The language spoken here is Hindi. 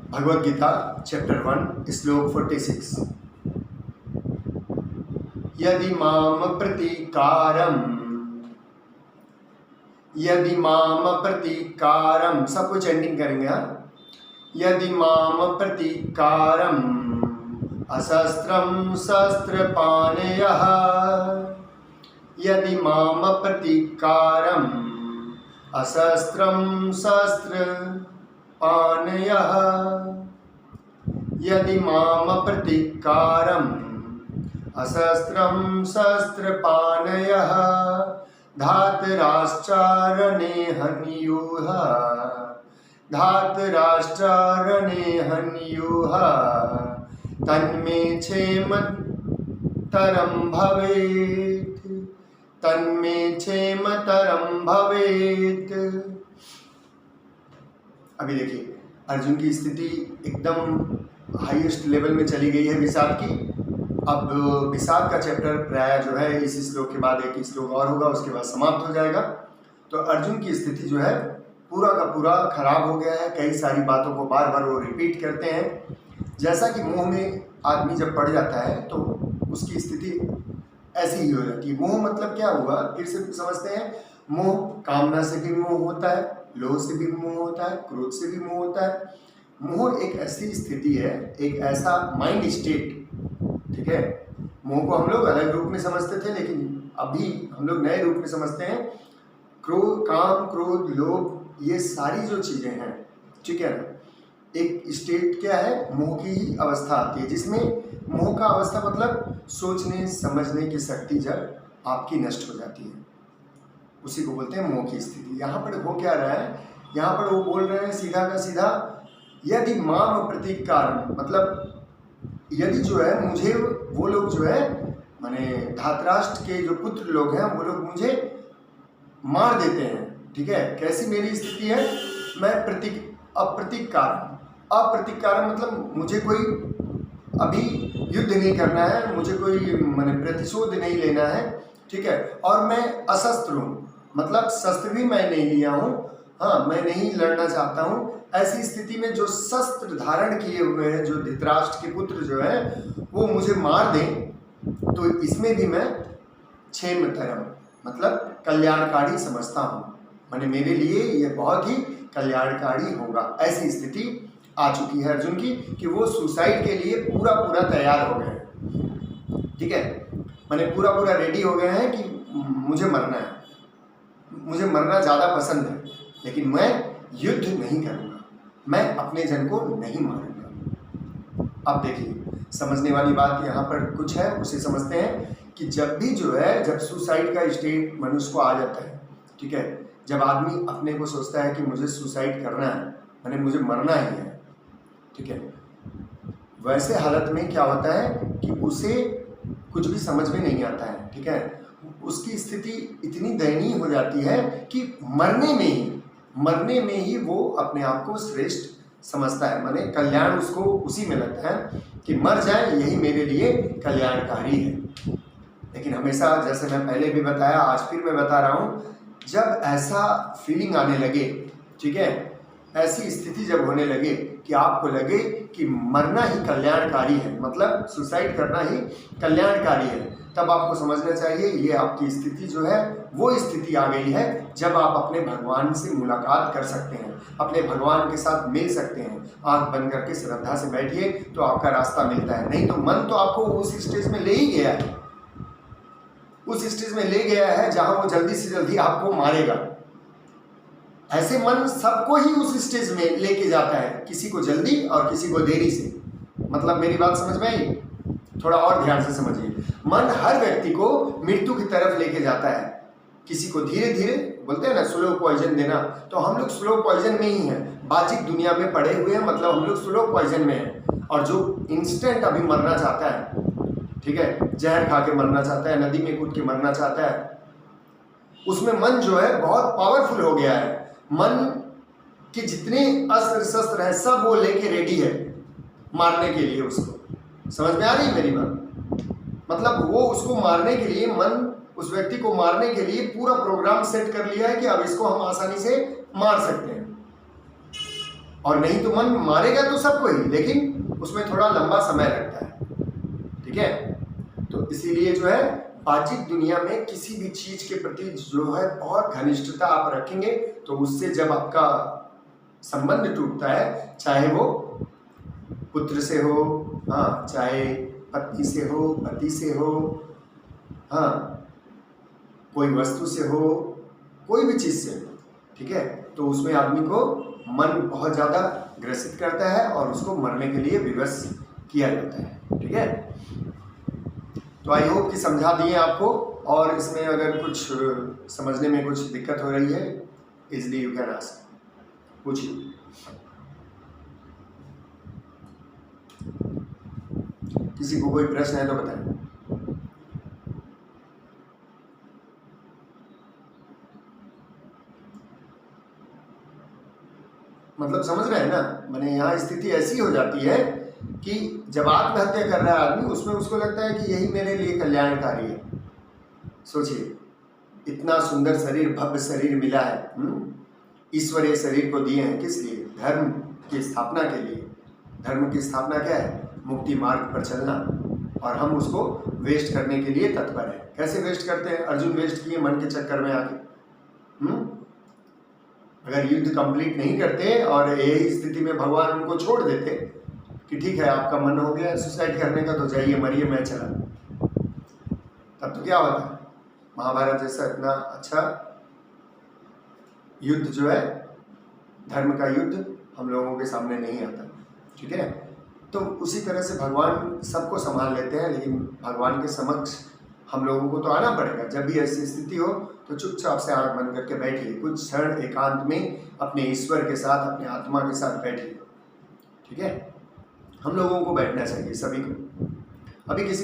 भगवद गीता चैप्टर 1 श्लोक 46। यदि माम प्रतीकारम, सब कुछ एंडिंग करेंगे। हाँ, यदि माम प्रतीकारम अशस्त्रम शस्त्रपाणयः, यदि माम प्रतीकारम अशस्त्रम शस्त्रपाणयः, यदि माम प्रतीकारम अशस्त्रम शस्त्रपाणयः धातराष्ट्रारणे हन्युः, धातराष्ट्रारणे हन्युः तन्मे क्षेमतरं भवेत्, तन्मे क्षेमतरं भवेत्। अभी देखिए अर्जुन की स्थिति एकदम हाईएस्ट लेवल में चली गई है विषाद की। अब विषाद का चैप्टर प्राय जो है इस श्लोक के बाद एक श्लोक और होगा, उसके बाद समाप्त हो जाएगा। तो अर्जुन की स्थिति जो है पूरा का पूरा खराब हो गया है। कई सारी बातों को बार बार वो रिपीट करते हैं। जैसा कि मोह में आदमी जब पड़ जाता है तो उसकी स्थिति ऐसी ही हो जाती है। मोह मतलब क्या हुआ, फिर से समझते हैं। मोह कामना से भी मोह होता है, लोभ से भी मोह होता है, क्रोध से भी मोह होता है। मोह एक ऐसी स्थिति है, एक ऐसा माइंड स्टेट, ठीक है। मोह को हम लोग अलग रूप में समझते थे, लेकिन अभी हम लोग नए रूप में समझते हैं। क्रोध, काम, क्रोध, लोभ, ये सारी जो चीजें हैं, ठीक है ना, एक स्टेट क्या है, मोह की ही अवस्था आती है, जिसमें मोह का अवस्था मतलब सोचने समझने की शक्ति जब आपकी नष्ट हो जाती है, उसी को बोलते हैं मोह की स्थिति। यहाँ पर हो क्या रहा है, यहाँ पर वो बोल रहे हैं सीधा का सीधा, यदि माम प्रतीकार, मतलब यदि जो है मुझे वो लोग जो है माने धातराष्ट्र के जो पुत्र लोग हैं वो लोग मुझे मार देते हैं, ठीक है। कैसी मेरी स्थिति है, मैं अप्रतीकार मतलब मुझे कोई अभी युद्ध नहीं करना है, मुझे कोई माने प्रतिशोध नहीं लेना है, ठीक है। और मैं अशस्त्र हूँ, मतलब शस्त्र भी मैं नहीं लिया हूँ, हाँ, मैं नहीं लड़ना चाहता हूँ। ऐसी स्थिति में जो शस्त्र धारण किए हुए हैं, जो धृतराष्ट्र के पुत्र जो है वो मुझे मार दें, तो इसमें भी मैं क्षेमतरम मतलब कल्याणकारी समझता हूँ, माने मेरे लिए ये बहुत ही कल्याणकारी होगा। ऐसी स्थिति आ चुकी है अर्जुन की कि वो सुसाइड के लिए पूरा पूरा तैयार हो गए हैं, ठीक है। माने पूरा पूरा रेडी हो गए हैं कि मुझे मरना है, मुझे मरना ज़्यादा पसंद है, लेकिन मैं युद्ध नहीं करूँगा, मैं अपने जन को नहीं मारूंगा। अब देखिए समझने वाली बात यहाँ पर कुछ है, उसे समझते हैं कि जब भी जो है, जब सुसाइड का स्टेट मनुष्य को आ जाता है, ठीक है, जब आदमी अपने को सोचता है कि मुझे सुसाइड करना है, माने मुझे मरना ही है, ठीक है, वैसे हालत में क्या होता है कि उसे कुछ भी समझ में नहीं आता है, ठीक है। उसकी स्थिति इतनी दयनीय हो जाती है कि मरने में ही वो अपने आप को श्रेष्ठ समझता है, माने कल्याण उसको उसी में लगता है कि मर जाए, यही मेरे लिए कल्याणकारी है। लेकिन हमेशा, जैसे मैं पहले भी बताया, आज फिर मैं बता रहा हूँ, जब ऐसा फीलिंग आने लगे, ठीक है, ऐसी स्थिति जब होने लगे कि आपको लगे कि मरना ही कल्याणकारी है, मतलब सुसाइड करना ही कल्याणकारी है, तब आपको समझना चाहिए ये आपकी स्थिति जो है वो स्थिति आ गई है जब आप अपने भगवान से मुलाकात कर सकते हैं, अपने भगवान के साथ मिल सकते हैं। आंख बंद करके श्रद्धा से बैठिए तो आपका रास्ता मिलता है। नहीं तो मन तो आपको उस स्टेज में ले ही गया है, उस स्टेज में ले गया है जहां वो जल्दी से जल्दी आपको मारेगा। ऐसे मन सबको ही उस स्टेज में लेके जाता है, किसी को जल्दी और किसी को देरी से। मतलब मेरी बात समझ में आई? थोड़ा और ध्यान से समझिए। मन हर व्यक्ति को मृत्यु की तरफ लेके जाता है, किसी को धीरे धीरे, बोलते हैं ना स्लो पॉइजन देना, तो हम लोग स्लो पॉइजन में ही हैं, बाजिक दुनिया में पड़े हुए हैं, मतलब हम लोग स्लो पॉइजन में हैं। और जो इंस्टेंट अभी मरना चाहता है, ठीक है, जहर खा के मरना चाहता है, नदी में कूद के मरना चाहता है, उसमें मन जो है बहुत पावरफुल हो गया है। मन के जितने अस्त्र शस्त्र हैं सब वो लेके रेडी है मारने के लिए उसको। समझ में आ रही है मेरी बात? मतलब वो उसको मारने के लिए, मन उस व्यक्ति को मारने के लिए पूरा प्रोग्राम सेट कर लिया है कि अब इसको हम आसानी से मार सकते हैं। और नहीं तो मन मारेगा तो सबको ही, लेकिन उसमें थोड़ा लंबा समय लगता है, ठीक है। तो इसीलिए जो है बाह्यिक दुनिया में किसी भी चीज के प्रति जो है बहुत घनिष्ठता आप रखेंगे, तो उससे जब आपका संबंध टूटता है, चाहे वो पुत्र से हो, हाँ, चाहे पत्नी से हो, पति से हो, हाँ, कोई वस्तु से हो, कोई भी चीज से, ठीक है, तो उसमें आदमी को मन बहुत ज़्यादा ग्रसित करता है और उसको मरने के लिए विवश किया जाता है, ठीक है। तो आई होप कि समझा दिए आपको, और इसमें अगर कुछ समझने में कुछ दिक्कत हो रही है, इजली यू कैन आस्क, पूछिए। किसी को कोई प्रश्न है तो बताएं। मतलब समझ रहे हैं ना, मैंने यहाँ स्थिति ऐसी हो जाती है कि जब आत्महत्या कर रहा है आदमी, उसमें उसको लगता है कि यही मेरे लिए कल्याणकारी है। सोचिए, इतना सुंदर शरीर, भव्य शरीर मिला है, ईश्वर ये शरीर को दिए हैं किस लिए? धर्म की स्थापना के लिए। धर्म की स्थापना क्या है? मुक्ति मार्ग पर चलना, और हम उसको वेस्ट करने के लिए तत्पर हैं। कैसे वेस्ट करते हैं? अर्जुन वेस्ट किए मन के चक्कर में आके। अगर युद्ध कंप्लीट नहीं करते और यही स्थिति में भगवान उनको छोड़ देते कि ठीक है आपका मन हो गया सुसाइड करने का, तो जाइए मरिए, मैं चला, तब तो क्या होता? महाभारत जैसा इतना अच्छा युद्ध जो है, धर्म का युद्ध, हम लोगों के सामने नहीं आता, ठीक है। तो उसी तरह से भगवान सबको संभाल लेते हैं, लेकिन भगवान के समक्ष हम लोगों को तो आना पड़ेगा। जब भी ऐसी स्थिति हो तो चुपचाप से आंख बंद करके बैठिए, कुछ क्षण एकांत में अपने ईश्वर के साथ, अपने आत्मा के साथ बैठिए, ठीक है। हम लोगों को बैठना चाहिए, सभी को। अभी किसी